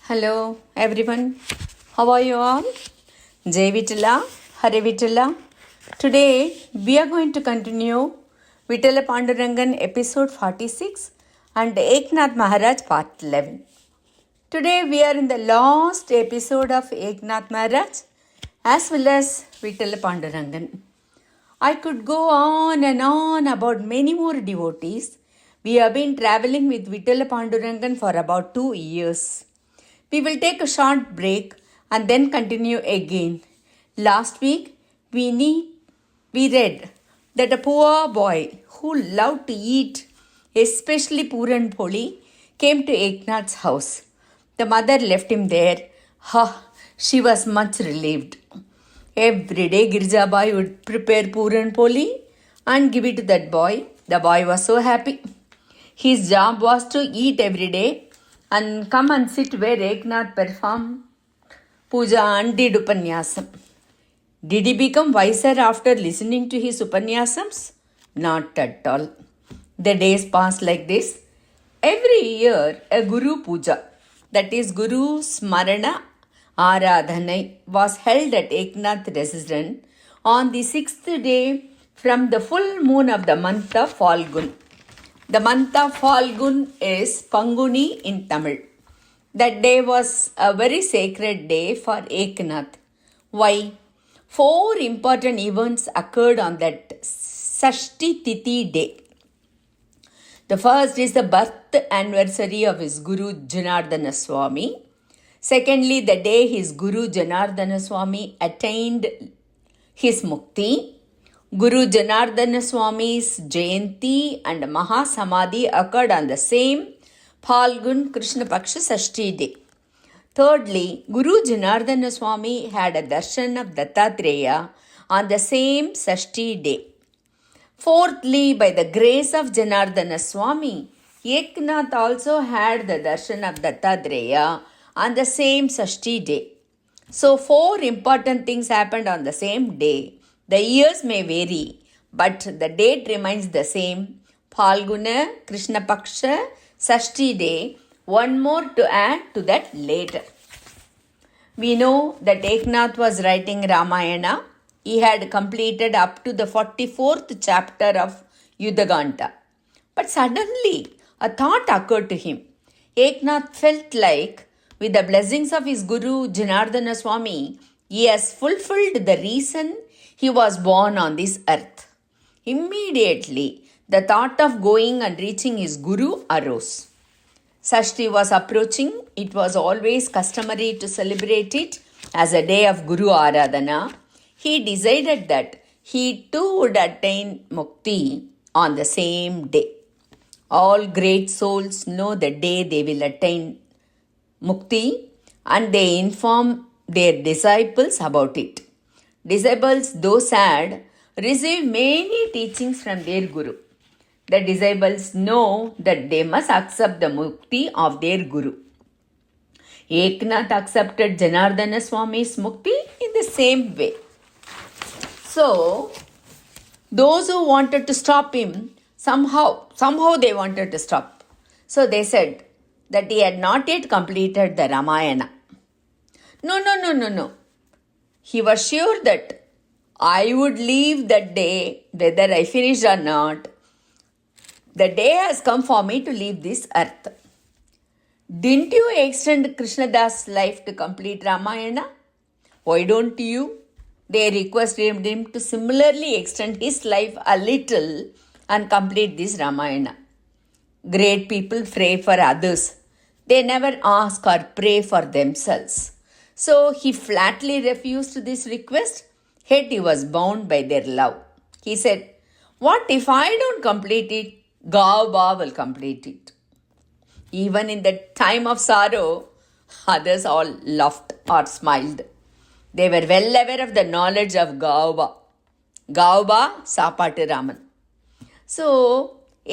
Hello everyone, how are you all? Jai Vitala, Hare Vitala. Today we are going to continue Vitala Pandurangan episode 46 and Eknath Maharaj part 11. Today we are in the last episode of Eknath Maharaj as well as Vitala Pandurangan. I could go on and on about many more devotees. We have been traveling with Vitala Pandurangan for about 2 years. We will take a short break and then continue again. Last week, we read that a poor boy who loved to eat, especially Puran Poli, came to Eknath's house. The mother left him there. She was much relieved. Every day, Girjabai would prepare Puran Poli and give it to that boy. The boy was so happy. His job was to eat every day and come and sit where Eknath performed puja and did upanyasam. Did he become wiser after listening to his upanyasams? Not at all. The days passed like this. Every year, a Guru Puja, that is Guru Smarana Aradhanai, was held at Eknath residence on the 6th day from the full moon of the month of Falgun. The month of Falgun is Panguni in Tamil. That day was a very sacred day for Eknath. Why? 4 important events occurred on that Sashti Tithi day. The first is the birth anniversary of his Guru Janardana Swami. Secondly, the day his Guru Janardana Swami attained his mukti. Guru Janardana Swami's Jayanti and Mahasamadhi occurred on the same Phalgun Krishna Paksha Sashti day. Thirdly, Guru Janardana Swami had a darshan of Dattatreya on the same Sashti day. Fourthly, by the grace of Janardana Swami, Eknath also had the darshan of Dattatreya on the same Sashti day. So 4 important things happened on the same day. The years may vary, but the date remains the same. Phalguna, Krishna Paksha, Sashti day. One more to add to that later. We know that Eknath was writing Ramayana. He had completed up to the 44th chapter of Yudhaganta. But suddenly, a thought occurred to him. Eknath felt like, with the blessings of his Guru Janardana Swami, he has fulfilled the reason he was born on this earth. Immediately, the thought of going and reaching his Guru arose. Sashti was approaching. It was always customary to celebrate it as a day of Guru Aradhana. He decided that he too would attain mukti on the same day. All great souls know the day they will attain mukti and they inform their disciples about it. Disciples, though sad, receive many teachings from their Guru. The disciples know that they must accept the mukti of their Guru. Eknath accepted Janardana Swami's mukti in the same way. So, those who wanted to stop him, somehow they wanted to stop. So they said that he had not yet completed the Ramayana. No. He was sure that I would leave that day, whether I finished or not. The day has come for me to leave this earth. Didn't you extend Krishnadas' life to complete Ramayana? Why don't you? They requested him to similarly extend his life a little and complete this Ramayana. Great people pray for others. They never ask or pray for themselves. So he flatly refused this request, yet he was bound by their love. He said, "What if I don't complete it? Gauba will complete it." Even in the time of sorrow, others all laughed or smiled. They were well aware of the knowledge of Gauba. Gauba, Sapatu Raman. So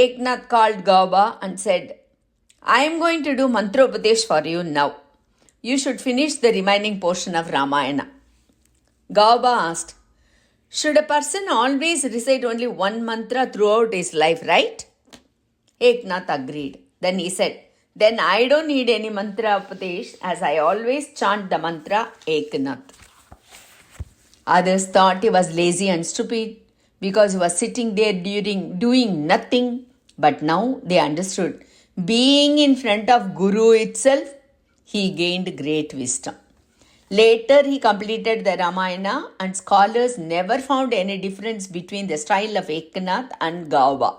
Eknath called Gauba and said, "I am going to do Mantropadesh for you now. You should finish the remaining portion of Ramayana." Gauba asked, "Should a person always recite only one mantra throughout his life, right?" Eknath agreed. Then he said, Then I don't need any mantra upadesh, as I always chant the mantra Eknath. Others thought he was lazy and stupid because he was sitting there doing nothing. But now they understood. Being in front of Guru itself, he gained great wisdom. Later, he completed the Ramayana, and scholars never found any difference between the style of Eknath and Gaoba.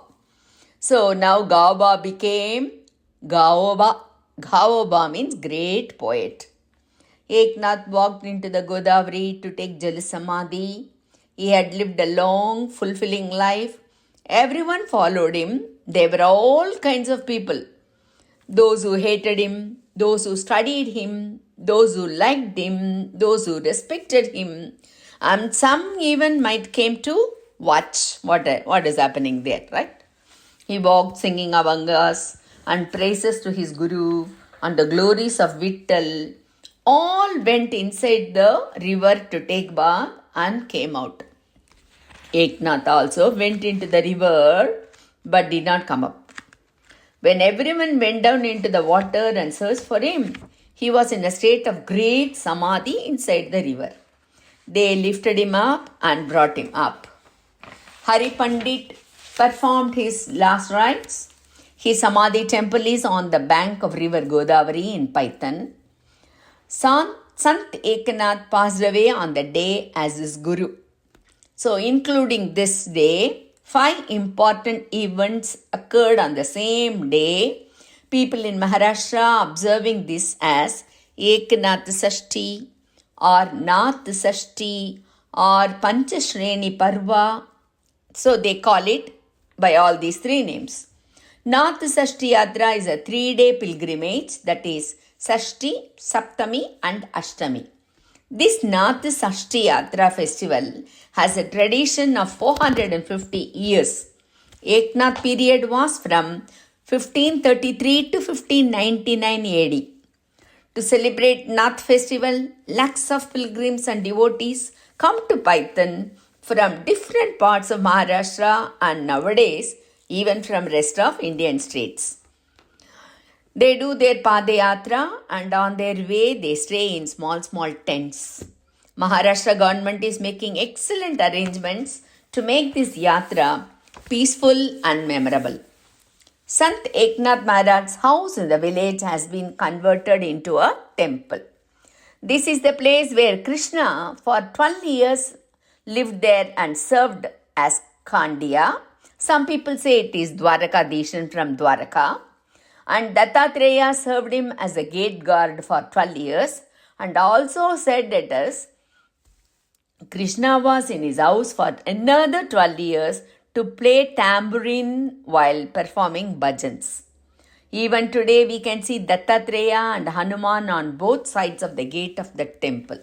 So now Gaoba became Gaoba. Gaoba means great poet. Eknath walked into the Godavari to take Jal Samadhi. He had lived a long, fulfilling life. Everyone followed him. There were all kinds of people. Those who hated him, those who studied him, those who liked him, those who respected him, and some even might came to watch what is happening there, right? He walked singing avangas and praises to his Guru and the glories of Vittal. All went inside the river to take bath and came out. Eknath also went into the river but did not come up. When everyone went down into the water and searched for him, he was in a state of great samadhi inside the river. They lifted him up and brought him up. Hari Pandit performed his last rites. His samadhi temple is on the bank of river Godavari in Paitan. Sant Eknath passed away on the day as his Guru. So, including this day, 5 important events occurred on the same day. People in Maharashtra observing this as Eknath Sashti or Nath Sashti or Panchashreni Parva. So, they call it by all these 3 names. Nath Sashti Yatra is a 3-day pilgrimage, that is Sashti, Saptami and Ashtami. This Nath Sashti Yatra festival has a tradition of 450 years. Eknath period was from 1533 to 1599 AD. To celebrate Nath festival, lakhs of pilgrims and devotees come to Paitan from different parts of Maharashtra and nowadays even from rest of Indian states. They do their Padayatra and on their way they stay in small tents. Maharashtra government is making excellent arrangements to make this yatra peaceful and memorable. Sant Eknath Maharaj's house in the village has been converted into a temple. This is the place where Krishna for 12 years lived there and served as Kandya. Some people say it is Dwarakadishan from Dwaraka. And Dattatreya served him as a gate guard for 12 years and also said that as Krishna was in his house for another 12 years to play tambourine while performing bhajans. Even today we can see Dattatreya and Hanuman on both sides of the gate of the temple.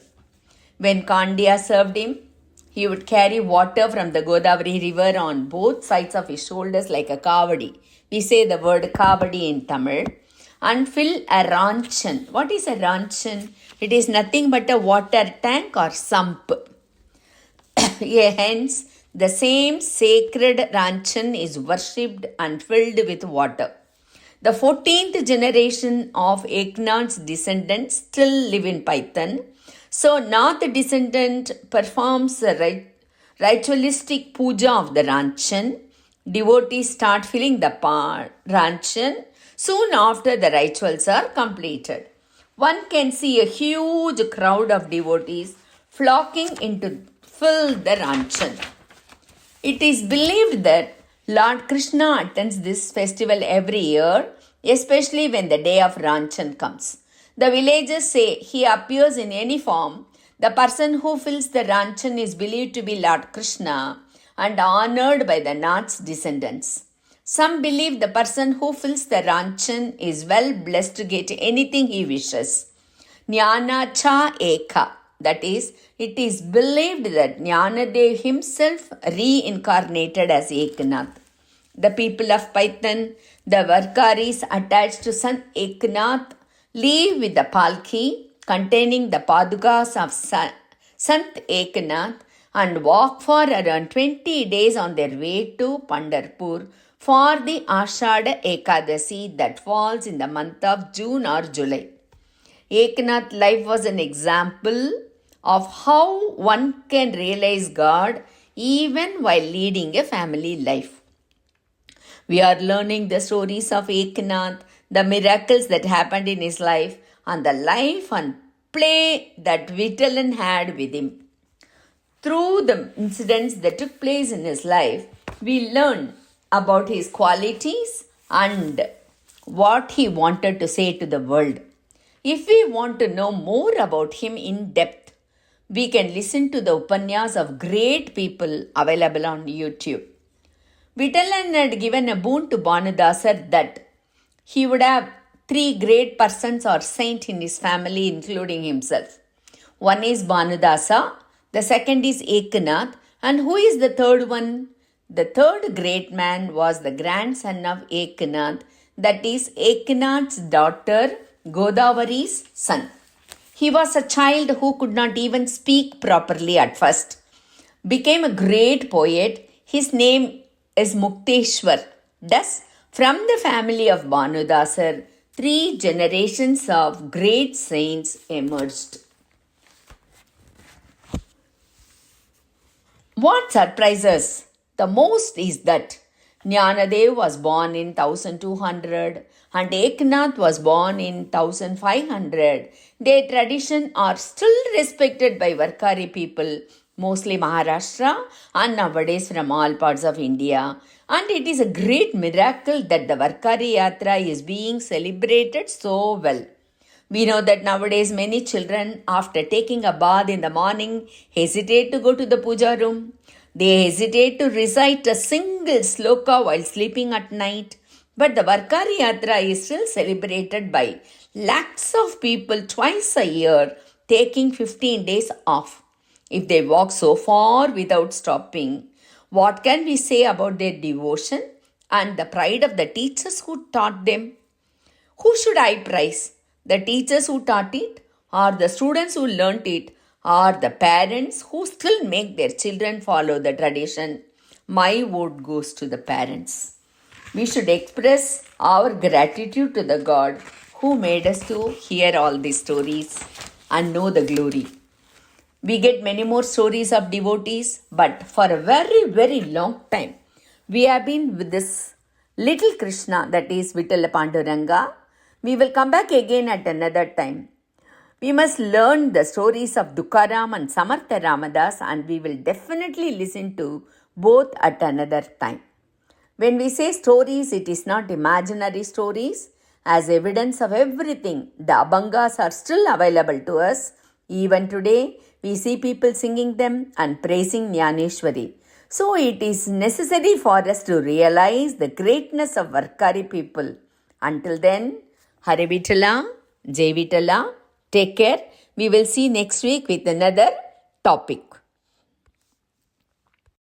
When Kandya served him, he would carry water from the Godavari river on both sides of his shoulders like a kavadi. We say the word kavadi in Tamil. And fill a ranchan. What is a ranchan? It is nothing but a water tank or sump. Hence, the same sacred ranchan is worshipped and filled with water. The 14th generation of Eknath's descendants still live in Paitan. So, now the descendant performs a ritualistic puja of the ranchan. Devotees start filling the ranchan soon after the rituals are completed. One can see a huge crowd of devotees flocking in to fill the ranchan. It is believed that Lord Krishna attends this festival every year, especially when the day of ranchan comes. The villagers say he appears in any form. The person who fills the ranchan is believed to be Lord Krishna and honored by the Nath's descendants. Some believe the person who fills the ranchan is well blessed to get anything he wishes. Jnana cha eka. That is, it is believed that Jnanadev himself reincarnated as Eknath. The people of Paitan, the Varkaris attached to Sant Eknath, leave with the palki containing the padukas of Sant Eknath and walk for around 20 days on their way to Pandharpur for the Ashada Ekadasi that falls in the month of June or July. Eknath's life was an example of how one can realize God even while leading a family life. We are learning the stories of Eknath, the miracles that happened in his life, and the life and play that Vitala had with him. Through the incidents that took place in his life, we learn about his qualities and what he wanted to say to the world. If we want to know more about him in depth, we can listen to the upanyas of great people available on YouTube. Vitala had given a boon to Bhanudasar that he would have 3 great persons or saints in his family, including himself. One is Bhanudasa, the second is Eknath, and who is the third one? The third great man was the grandson of Eknath, that is Eknath's daughter Godavari's son. He was a child who could not even speak properly at first. Became a great poet. His name is Mukteshwar. Thus, from the family of Bhanudasar, 3 generations of great saints emerged. What surprises us the most is that Jnanadev was born in 1200 and Eknath was born in 1500. Their tradition are still respected by Varkari people, mostly Maharashtra and nowadays from all parts of India. And it is a great miracle that the Varkari Yatra is being celebrated so well. We know that nowadays many children, after taking a bath in the morning, hesitate to go to the puja room. They hesitate to recite a single sloka while sleeping at night. But the Varkari Yatra is still celebrated by lakhs of people twice a year, taking 15 days off. If they walk so far without stopping, what can we say about their devotion and the pride of the teachers who taught them? Who should I praise? The teachers who taught it, or the students who learnt it, or the parents who still make their children follow the tradition? My vote goes to the parents. We should express our gratitude to the God who made us to hear all these stories and know the glory. We get many more stories of devotees, but for a very, very long time, we have been with this little Krishna, that is Vitala Panduranga. We will come back again at another time. We must learn the stories of Tukaram and Samartha Ramadas, and we will definitely listen to both at another time. When we say stories, it is not imaginary stories. As evidence of everything, the Abhangas are still available to us. Even today, we see people singing them and praising Jnaneshwari. So it is necessary for us to realize the greatness of Varkari people. Until then, Hare Vitala, Jai Vitala, take care. We will see next week with another topic.